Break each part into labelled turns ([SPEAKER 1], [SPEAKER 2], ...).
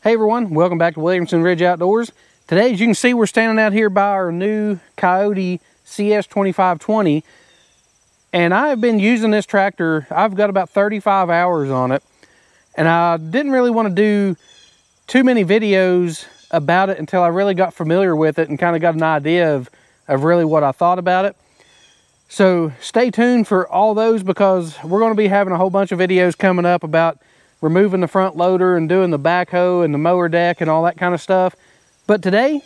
[SPEAKER 1] Hey everyone, welcome back to Williamson Ridge Outdoors. Today, as you can see, we're standing out here by our new Coyote CS2520, and I have been using this tractor. I've got about 35 hours on it, and I didn't really want to do too many videos about it until I really got familiar with it and kind of got an idea of really what I thought about it. So stay tuned for all those, because we're going to be having a whole bunch of videos coming up about removing the front loader and doing the backhoe and the mower deck and all that kind of stuff. But today,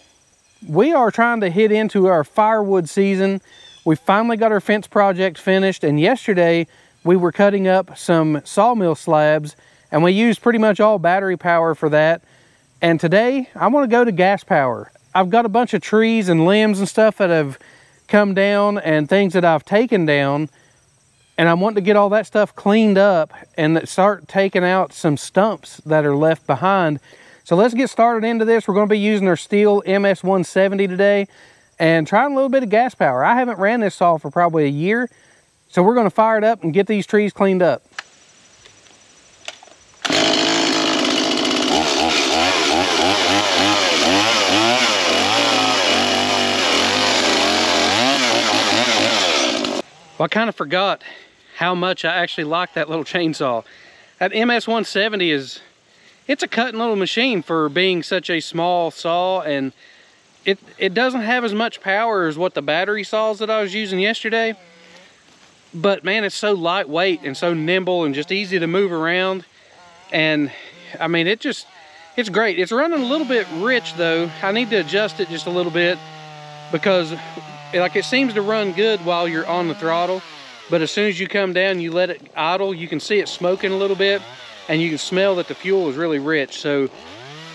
[SPEAKER 1] we are trying to hit into our firewood season. We finally got our fence project finished, and yesterday we were cutting up some sawmill slabs, and we used pretty much all battery power for that. And today, I want to go to gas power. I've got a bunch of trees and limbs and stuff that have come down and things that I've taken down, and I want to get all that stuff cleaned up and start taking out some stumps that are left behind. So let's get started into this. We're going to be using our Stihl MS170 today and trying a little bit of gas power. I haven't ran this saw for probably a year, so we're going to fire it up and get these trees cleaned up. Well, I kind of forgot how much I actually like that little chainsaw. That MS170 it's a cutting little machine for being such a small saw, and it doesn't have as much power as what the battery saws that I was using yesterday. But man, it's so lightweight and so nimble and just easy to move around. And I mean, it's great. It's running a little bit rich though. I need to adjust it just a little bit, because like it seems to run good while you're on the throttle, but as soon as you come down, you let it idle, you can see it smoking a little bit, and you can smell that the fuel is really rich. So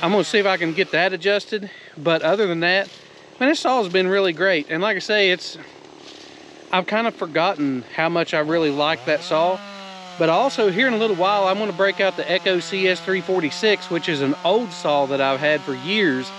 [SPEAKER 1] I'm gonna see if I can get that adjusted. But other than that, man, this saw has been really great. And like I say, I've kind of forgotten how much I really like that saw. But also here in a little while, I'm gonna break out the Echo CS346, which is an old saw that I've had for years.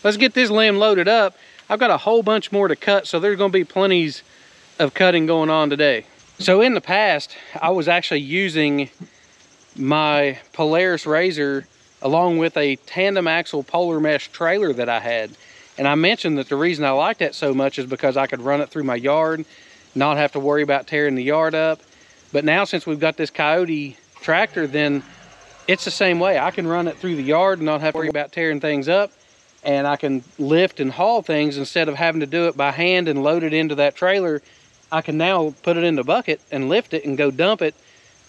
[SPEAKER 1] Let's get this limb loaded up. I've got a whole bunch more to cut, so there's going to be plenty of cutting going on today. So in the past, I was actually using my Polaris razor along with a tandem axle polar mesh trailer that I had. And I mentioned that the reason I liked that so much is because I could run it through my yard, not have to worry about tearing the yard up. But now, since we've got this Coyote tractor, then it's the same way. I can run it through the yard and not have to worry about tearing things up. And I can lift and haul things instead of having to do it by hand and load it into that trailer. I can now put it in the bucket and lift it and go dump it,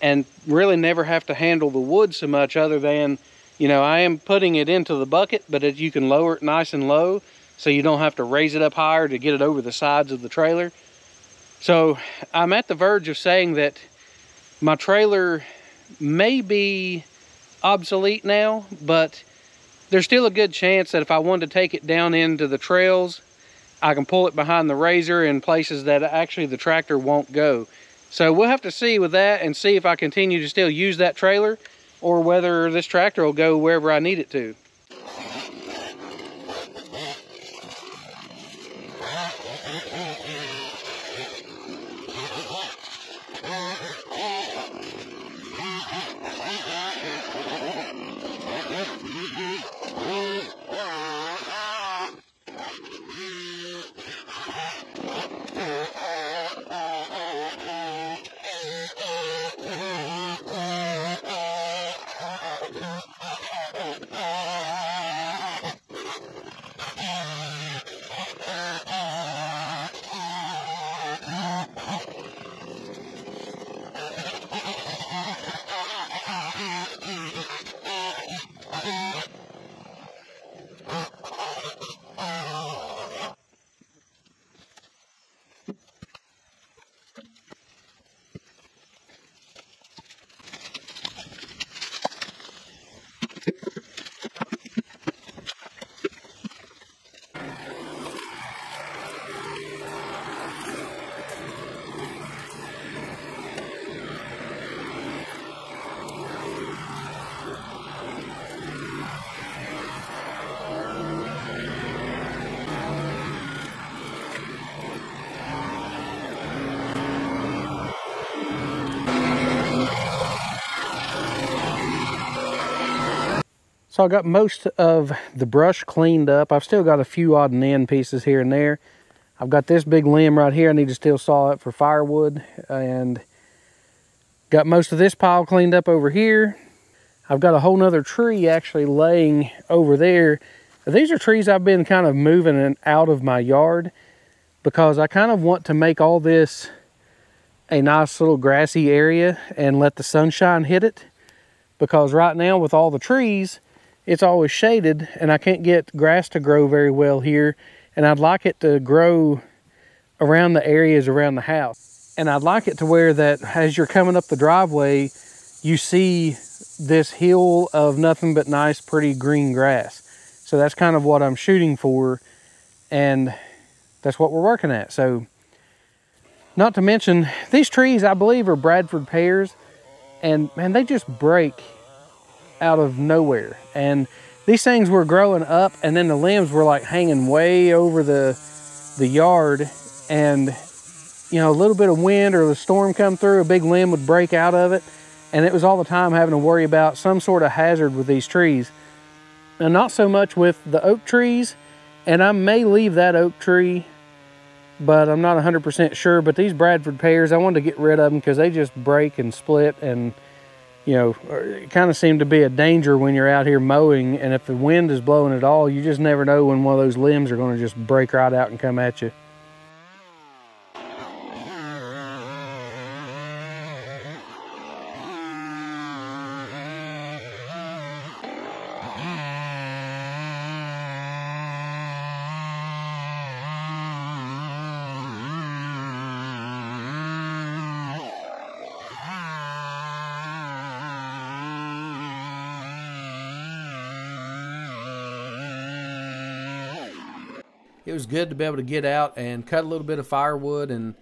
[SPEAKER 1] and really never have to handle the wood so much, other than, you know, I am putting it into the bucket, but you can lower it nice and low so you don't have to raise it up higher to get it over the sides of the trailer. So I'm at the verge of saying that my trailer may be obsolete now, but there's still a good chance that if I wanted to take it down into the trails, I can pull it behind the razor in places that actually the tractor won't go. So we'll have to see with that and see if I continue to still use that trailer, or whether this tractor will go wherever I need it to. So I got most of the brush cleaned up. I've still got a few odd and end pieces here and there. I've got this big limb right here I need to still saw up for firewood, and got most of this pile cleaned up over here. I've got a whole nother tree actually laying over there. These are trees I've been kind of moving out of my yard because I kind of want to make all this a nice little grassy area and let the sunshine hit it. Because right now with all the trees, it's always shaded and I can't get grass to grow very well here. And I'd like it to grow around the areas around the house. And I'd like it to where that as you're coming up the driveway, you see this hill of nothing but nice, pretty green grass. So that's kind of what I'm shooting for. And that's what we're working at. So, not to mention, these trees, I believe, are Bradford pears. And man, they just break out of nowhere. And these things were growing up, and then the limbs were like hanging way over the yard. And, you know, a little bit of wind or the storm come through, a big limb would break out of it. And it was all the time having to worry about some sort of hazard with these trees. And not so much with the oak trees. And I may leave that oak tree, but I'm not 100% sure. But these Bradford pears, I wanted to get rid of them because they just break and split, and you know, it kind of seem to be a danger when you're out here mowing. And if the wind is blowing at all, you just never know when one of those limbs are going to just break right out and come at you. It was good to be able to get out and cut a little bit of firewood and,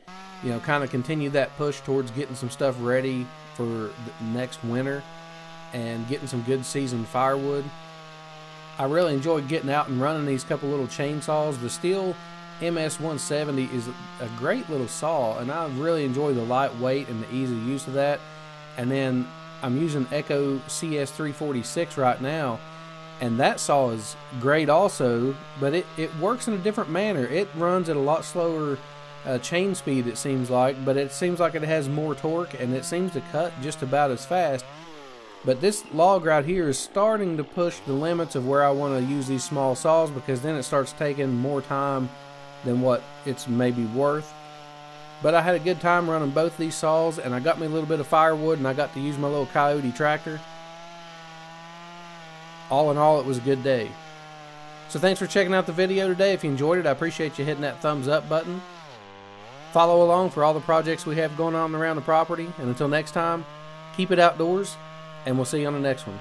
[SPEAKER 1] you know, kind of continue that push towards getting some stuff ready for the next winter and getting some good seasoned firewood. I really enjoyed getting out and running these couple little chainsaws. The Stihl MS170 is a great little saw, and I really enjoy the lightweight and the easy use of that. And then I'm using Echo CS346 right now. And that saw is great also, but it works in a different manner. It runs at a lot slower chain speed, it seems like, but it seems like it has more torque, and it seems to cut just about as fast. But this log right here is starting to push the limits of where I want to use these small saws, because then it starts taking more time than what it's maybe worth. But I had a good time running both these saws, and I got me a little bit of firewood, and I got to use my little Coyote tractor. All in all, it was a good day. So thanks for checking out the video today. If you enjoyed it, I appreciate you hitting that thumbs up button. Follow along for all the projects we have going on around the property. And until next time, keep it outdoors, and we'll see you on the next one.